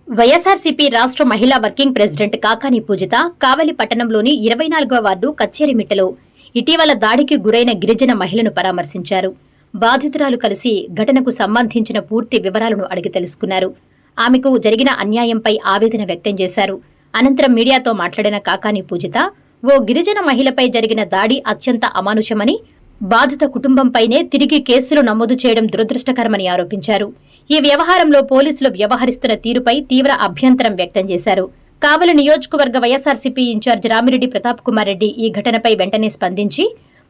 వైఎస్ఆర్సీపీ రాష్ట్ర మహిళా working president Kakani పూజిత కావలి పట్టణంలోని 24వ వార్డు కచ్చేరిమిట్టలో ఇటీవల దాడికి గురైన గిరిజన మహిళను పరామర్శించారు. బాధితురాలు కలిసి ఘటనకు సంబంధించిన పూర్తి వివరాలను అడిగి తెలుసుకున్నారు. ఆమెకు జరిగిన అన్యాయంపై ఆవేదన వ్యక్తం చేశారు. అనంతరం మీడియాతో మాట్లాడిన కాకాని పూజిత ఓ గిరిజన మహిళపై జరిగిన దాడి అత్యంత అమానుషమని, బాధిత కుటుంబంపైనే తిరిగి కేసులు నమోదు చేయడం దురదృష్టకరమని ఆరోపించారు. ఈ వ్యవహారంలో పోలీసులు వ్యవహరిస్తున్న తీరుపై తీవ్ర అభ్యంతరం వ్యక్తం చేశారు. కావలి నియోజకవర్గ వైఎస్ఆర్సీపీ ఇన్ఛార్జ్ రామిరెడ్డి ప్రతాప్ కుమార్ రెడ్డి ఈ ఘటనపై వెంటనే స్పందించి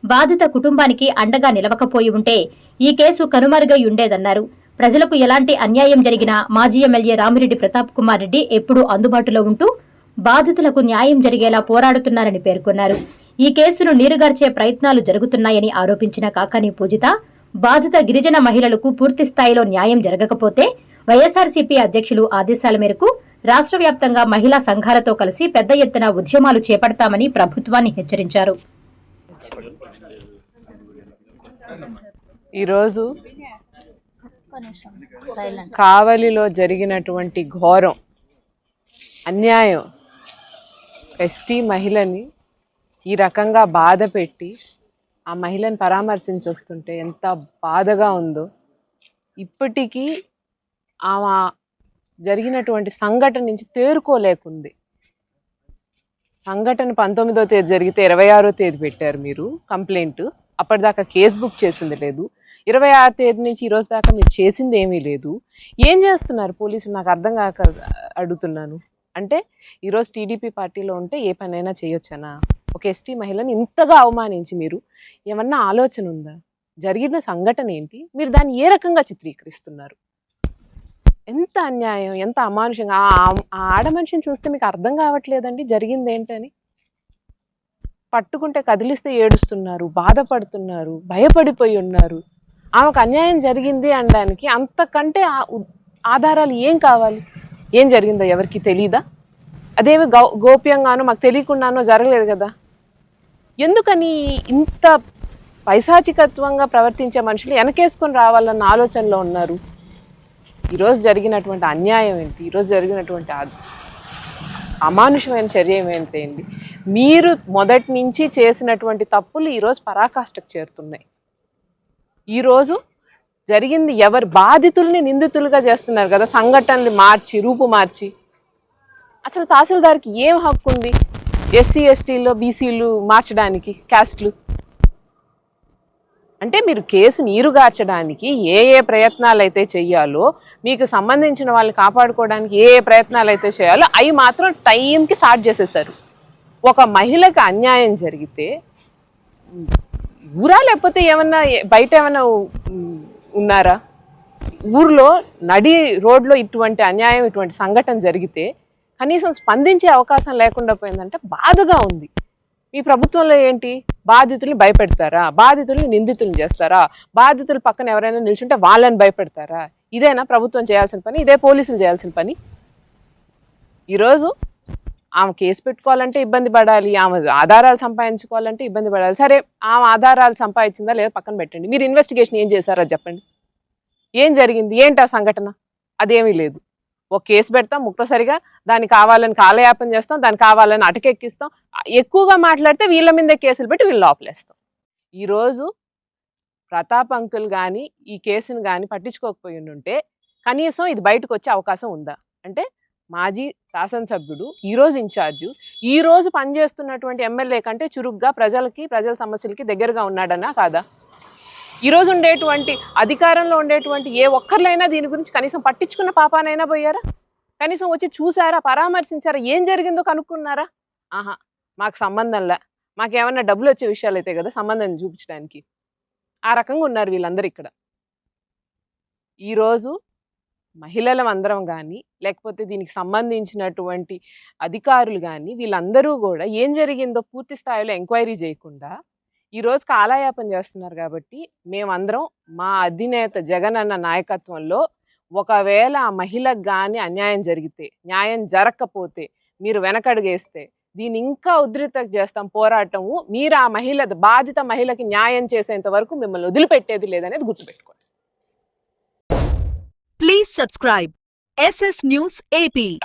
బాధిత కుటుంబానికి అండగా నిలవకపోయి ఉంటే ఈ కేసు కనుమరుగై ఉండేదన్నారు. ప్రజలకు ఎలాంటి అన్యాయం జరిగినా మాజీ ఎమ్మెల్యే రామిరెడ్డి ప్రతాప్ కుమార్ రెడ్డి ఎప్పుడూ అందుబాటులో ఉంటూ బాధితులకు న్యాయం జరిగేలా పోరాడుతున్నారని పేర్కొన్నారు. ఈ కేసును నీరుగార్చే ప్రయత్నాలు జరుగుతున్నాయని ఆరోపించిన కాకాని పూజిత బాధిత గిరిజన మహిళలకు పూర్తి స్థాయిలో న్యాయం జరగకపోతే వైఎస్ఆర్సీపీ అధ్యక్షులు ఆదేశాల మేరకు రాష్ట్ర వ్యాప్తంగా మహిళా సంఘాలతో కలిసి పెద్ద ఎత్తున ఉద్యమాలు చేపడతామని ప్రభుత్వాన్ని హెచ్చరించారు. ఈరోజు కావలిలో జరిగినటువంటి ఘోరం అన్యాయం, ఎస్టీ మహిళని ఈ రకంగా బాధ పెట్టి ఆ మహిళను పరామర్శించొస్తుంటే ఎంత బాధగా ఉందో. ఇప్పటికీ ఆమె జరిగినటువంటి సంఘటన నుంచి తేరుకోలేకుంది. సంఘటన 19వ తేదీ జరిగితే 26వ తేదీ పెట్టారు మీరు కంప్లైంట్. అప్పటిదాకా కేసు బుక్ చేసింది లేదు. 26వ తేదీ నుంచి ఈరోజు దాకా మీరు చేసింది ఏమీ లేదు. ఏం చేస్తున్నారు పోలీసులు? నాకు అర్థం కాక అడుగుతున్నాను. అంటే ఈరోజు టీడీపీ పార్టీలో ఉంటే ఏ పనైనా చేయొచ్చనా? ఒక ఎస్టీ మహిళని ఇంతగా అవమానించి మీరు ఏమన్నా ఆలోచన ఉందా? జరిగిన సంఘటన ఏంటి? మీరు దాన్ని ఏ రకంగా చిత్రీకరిస్తున్నారు? ఎంత అన్యాయం, ఎంత అమానుషంగా! ఆ ఆడ మనిషిని చూస్తే మీకు అర్థం కావట్లేదండి జరిగింది ఏంటని? పట్టుకుంటే కదిలిస్తే ఏడుస్తున్నారు, బాధపడుతున్నారు, భయపడిపోయి ఉన్నారు. ఆమెకు అన్యాయం జరిగింది అనడానికి అంతకంటే ఆధారాలు ఏం కావాలి? ఏం జరిగిందో ఎవరికి తెలీదా? అదేమి గోప్యంగానో మాకు తెలియకుండానో జరగలేదు కదా. ఎందుకని ఇంత పైశాచికత్వంగా ప్రవర్తించే మనుషులు వెనకేసుకొని రావాలన్న ఆలోచనలో ఉన్నారు? ఈరోజు జరిగినటువంటి అన్యాయం ఏంటి? ఈరోజు జరిగినటువంటి అమానుషమైన చర్య ఏంటి? మీరు మొదటి నుంచి చేసినటువంటి తప్పులు ఈరోజు పరాకాష్ఠకు చేరుతున్నాయి. ఈరోజు జరిగింది ఎవరు? బాధితుల్ని నిందితులుగా చేస్తున్నారు కదా, సంఘటనలు మార్చి రూపు మార్చి. అసలు తహసీల్దార్కి ఏం హక్కు ఉంది ఎస్సీ ఎస్టీలో బీసీలు మార్చడానికి, క్యాస్ట్లు? అంటే మీరు కేసు నీరుగార్చడానికి ఏ ప్రయత్నాలు అయితే చెయ్యాలో, మీకు సంబంధించిన వాళ్ళని కాపాడుకోవడానికి ఏ ప్రయత్నాలు అయితే చేయాలో అవి మాత్రం టైంకి స్టార్ట్ చేసేసారు. ఒక మహిళకి అన్యాయం జరిగితే ఊరా లేకపోతే ఏమన్నా బయట ఏమన్నా ఉన్నారా? ఊర్లో నడి రోడ్లో ఇటువంటి అన్యాయం, ఇటువంటి సంఘటన జరిగితే కనీసం స్పందించే అవకాశం లేకుండా పోయిందంటే బాధగా ఉంది. మీ ప్రభుత్వంలో ఏంటి? బాధితుల్ని భయపెడతారా? బాధితుల్ని నిందితుల్ని చేస్తారా? బాధితుల పక్కన ఎవరైనా నిల్చుంటే వాళ్ళని భయపెడతారా? ఇదేనా ప్రభుత్వం చేయాల్సిన పని? ఇదే పోలీసులు చేయాల్సిన పని? ఈరోజు ఆమె కేసు పెట్టుకోవాలంటే ఇబ్బంది పడాలి, ఆమె ఆధారాలు సంపాదించుకోవాలంటే ఇబ్బంది పడాలి. సరే, ఆమె ఆధారాలు సంపాదించిందా లేదా పక్కన పెట్టండి. మీరు ఇన్వెస్టిగేషన్ ఏం చేశారో చెప్పండి. ఏం జరిగింది? ఏంటి ఆ సంఘటన? అదేమీ లేదు. ఒక కేసు పెడతాం, ముక్తసరిగా దాన్ని కావాలని కాలయాపన చేస్తాం, దాన్ని కావాలని అటకెక్కిస్తాం. ఎక్కువగా మాట్లాడితే వీళ్ళ మీద కేసులు పెట్టి వీళ్ళు లోపలేస్తాం. ఈరోజు ప్రతాప్ అంకుల్ కానీ ఈ కేసును కానీ పట్టించుకోకపోయి ఉంటే కనీసం ఇది బయటకు వచ్చే అవకాశం ఉందా? అంటే మాజీ శాసనసభ్యుడు, ఈరోజు ఇన్ఛార్జు, ఈరోజు పనిచేస్తున్నటువంటి ఎమ్మెల్యే కంటే చురుగ్గా ప్రజల సమస్యలకి దగ్గరగా ఉన్నాడన్నా కాదా? ఈరోజు ఉండేటువంటి అధికారంలో ఉండేటువంటి ఏ ఒక్కర్లైనా దీని గురించి కనీసం పట్టించుకున్న పాపానైనా పోయారా? కనీసం వచ్చి చూసారా? పరామర్శించారా? ఏం జరిగిందో కనుక్కున్నారా? ఆహా, మాకు సంబంధంలా, మాకేమన్నా డబ్బులు వచ్చే విషయాలు అయితే కదా సంబంధం చూపించడానికి. ఆ రకంగా ఉన్నారు వీళ్ళందరూ ఇక్కడ. ఈరోజు మహిళలం అందరం కానీ, లేకపోతే దీనికి సంబంధించినటువంటి అధికారులు కానీ, వీళ్ళందరూ కూడా ఏం జరిగిందో పూర్తి స్థాయిలో ఎంక్వైరీ చేయకుండా ఈరోజు కాలయాపన చేస్తున్నారు. కాబట్టి మేమందరం మా అధినేత జగన్ అన్న నాయకత్వంలో ఒకవేళ ఆ మహిళకు కానీ అన్యాయం జరిగితే, న్యాయం జరగకపోతే, మీరు వెనకడుగేస్తే దీన్ని ఇంకా ఉధృతం చేస్తాం పోరాటము. మీరు ఆ బాధిత మహిళకి న్యాయం చేసేంత వరకు మిమ్మల్ని వదిలిపెట్టేది లేదనేది గుర్తుపెట్టుకోండి. Please subscribe SS News AP